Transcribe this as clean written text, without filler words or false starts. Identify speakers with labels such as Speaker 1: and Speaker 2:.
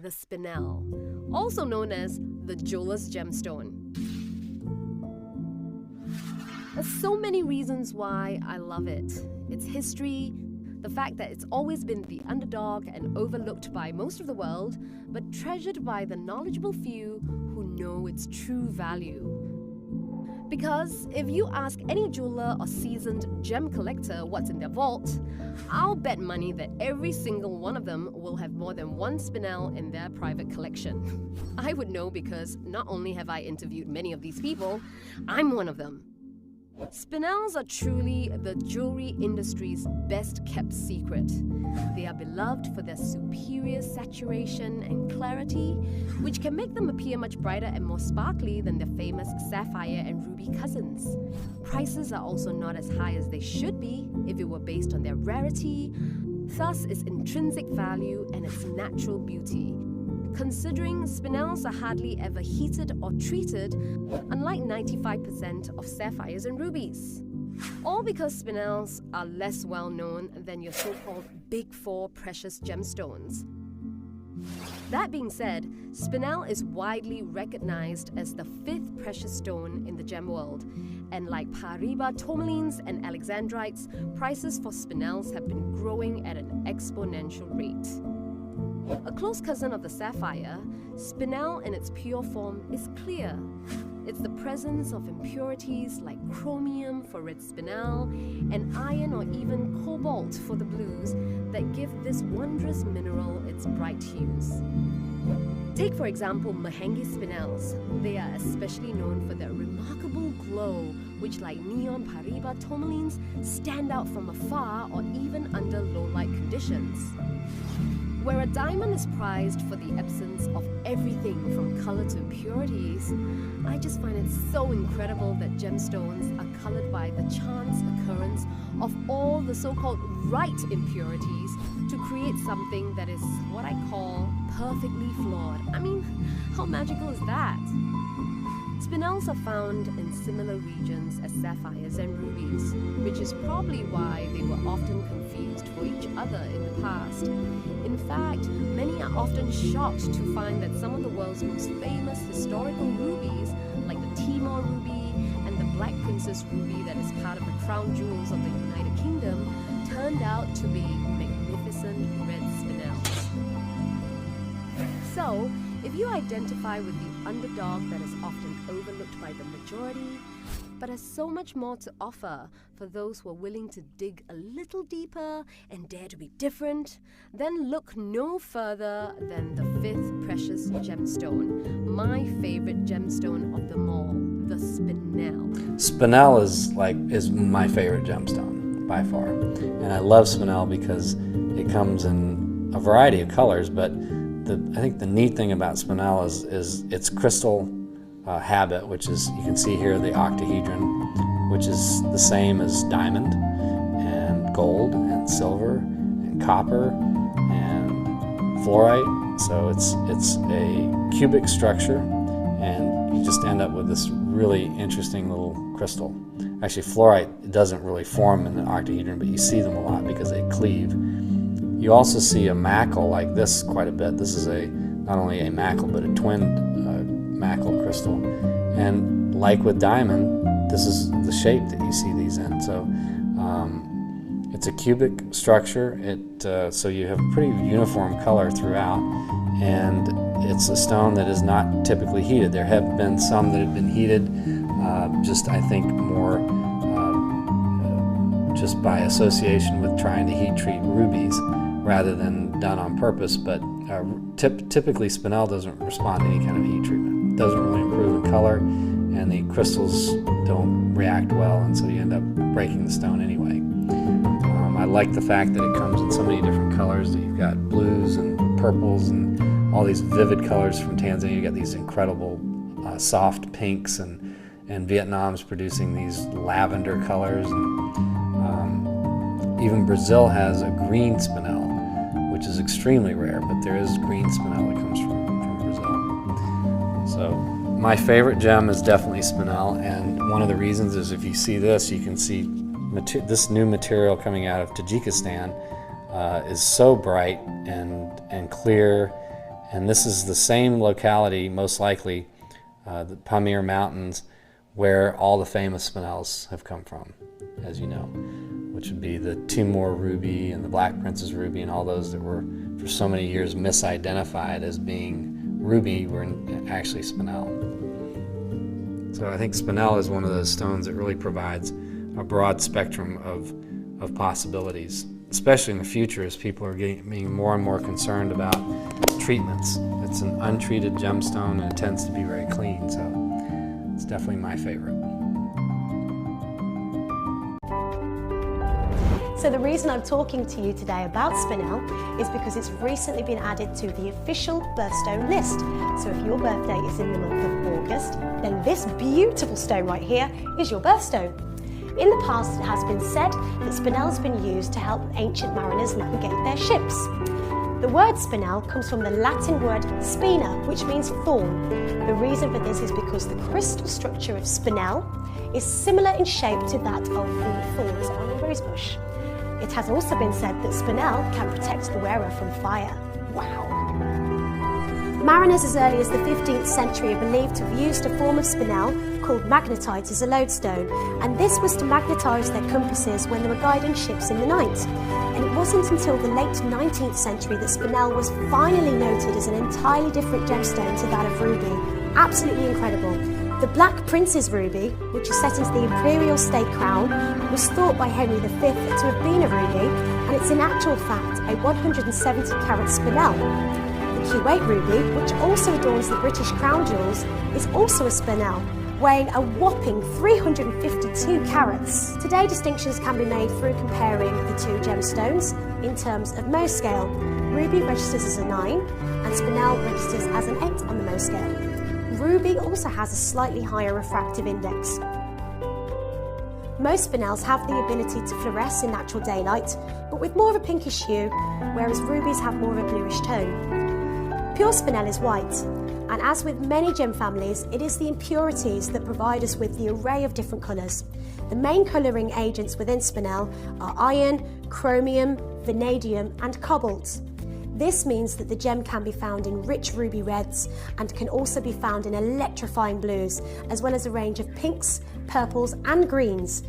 Speaker 1: the Spinel, also known as the jeweler's gemstone. There's so many reasons why I love it. Its history, the fact that it's always been the underdog and overlooked by most of the world, but treasured by the knowledgeable few who know its true value. Because if you ask any jeweler or seasoned gem collector what's in their vault, I'll bet money that every single one of them will have more than one Spinel in their private collection. I would know because not only have I interviewed many of these people, I'm one of them. Spinels are truly the jewelry industry's best kept secret. They are beloved for their superior saturation and clarity, which can make them appear much brighter and more sparkly than their famous sapphire and ruby cousins. Prices are also not as high as they should be if it were based on their rarity, thus its intrinsic value and its natural beauty. Considering Spinels are hardly ever heated or treated, unlike 95% of sapphires and rubies. All because Spinels are less well known than your so-called Big Four precious gemstones. That being said, Spinel is widely recognized as the fifth precious stone in the gem world, and like Paraiba tourmalines and alexandrites, prices for Spinels have been growing at an exponential rate. A close cousin of the sapphire, Spinel in its pure form is clear. It's the presence of impurities like chromium for red Spinel and iron or even cobalt for the blues that give this wondrous mineral its bright hues. Take for example Mahenge Spinels. They are especially known for their remarkable glow, which like neon Paraiba tourmalines stand out from afar or even under low light conditions. Where a diamond is prized for the absence of everything from color to impurities, I just find it so incredible that gemstones are colored by the chance occurrence of all the so-called right impurities to create something that is what I call perfectly flawed. I mean, how magical is that? Spinels are found in similar regions as sapphires and rubies, which is probably why they were often confused for each other in the past. In fact, many are often shocked to find that some of the world's most famous historical rubies, like the Timur Ruby and the Black Princess Ruby that is part of the crown jewels of the United Kingdom, turned out to be magnificent red Spinels. So, if you identify with the underdog that is often overlooked by the majority, but has so much more to offer for those who are willing to dig a little deeper and dare to be different, then look no further than the fifth precious gemstone, my favorite gemstone of them all, the Spinel.
Speaker 2: Spinel is my favorite gemstone by far, and I love Spinel because it comes in a variety of colors, but I think the neat thing about Spinel is its crystal habit, which is, you can see here, the octahedron, which is the same as diamond and gold and silver and copper and fluorite. So it's a cubic structure, and you just end up with this really interesting little crystal. Actually, fluorite doesn't really form in the octahedron, but you see them a lot because they cleave. You also see a macle like this quite a bit. This is not only a macle, but a twin macle crystal. And like with diamond, this is the shape that you see these in. So it's a cubic structure. So you have a pretty uniform color throughout, and it's a stone that is not typically heated. There have been some that have been heated, just I think more just by association with trying to heat treat rubies, rather than done on purpose, but typically Spinel doesn't respond to any kind of heat treatment. It doesn't really improve in color, and the crystals don't react well, and so you end up breaking the stone anyway. I like the fact that it comes in so many different colors, that you've got blues and purples and all these vivid colors from Tanzania. You've got these incredible soft pinks, and Vietnam's producing these lavender colors. Even Brazil has a green Spinel, which is extremely rare, but there is green Spinel that comes from Brazil. So my favorite gem is definitely Spinel, and one of the reasons is, if you see this, you can see this new material coming out of Tajikistan is so bright and clear And this is the same locality, most likely, the Pamir Mountains, where all the famous Spinels have come from, as you know, which would be the Timur Ruby and the Black Princess Ruby and all those that were for so many years misidentified as being ruby were actually Spinel. So I think Spinel is one of those stones that really provides a broad spectrum of possibilities, especially in the future as people are being more and more concerned about treatments. It's an untreated gemstone and it tends to be very clean, so it's definitely my favorite.
Speaker 3: So the reason I'm talking to you today about Spinel is because it's recently been added to the official birthstone list. So if your birthday is in the month of August, then this beautiful stone right here is your birthstone. In the past, it has been said that Spinel has been used to help ancient mariners navigate their ships. The word Spinel comes from the Latin word spina, which means thorn. The reason for this is because the crystal structure of Spinel is similar in shape to that of the thorns on a rosebush. It has also been said that Spinel can protect the wearer from fire. Wow! Mariners as early as the 15th century are believed to have used a form of Spinel called magnetite as a lodestone, and this was to magnetise their compasses when they were guiding ships in the night. And it wasn't until the late 19th century that Spinel was finally noted as an entirely different gemstone to that of ruby. Absolutely incredible. The Black Prince's Ruby, which is set into the imperial state crown, was thought by Henry V to have been a ruby, and it's in actual fact a 170-carat Spinel. The Kuwait Ruby, which also adorns the British crown jewels, is also a Spinel, weighing a whopping 352 carats. Today, distinctions can be made through comparing the two gemstones in terms of Mohs scale. Ruby registers as a 9, and Spinel registers as an 8 on the Mohs scale. Ruby also has a slightly higher refractive index. Most Spinels have the ability to fluoresce in natural daylight, but with more of a pinkish hue, whereas rubies have more of a bluish tone. Pure Spinel is white, and as with many gem families, it is the impurities that provide us with the array of different colours. The main colouring agents within Spinel are iron, chromium, vanadium and cobalt. This means that the gem can be found in rich ruby reds and can also be found in electrifying blues, as well as a range of pinks, purples and greens.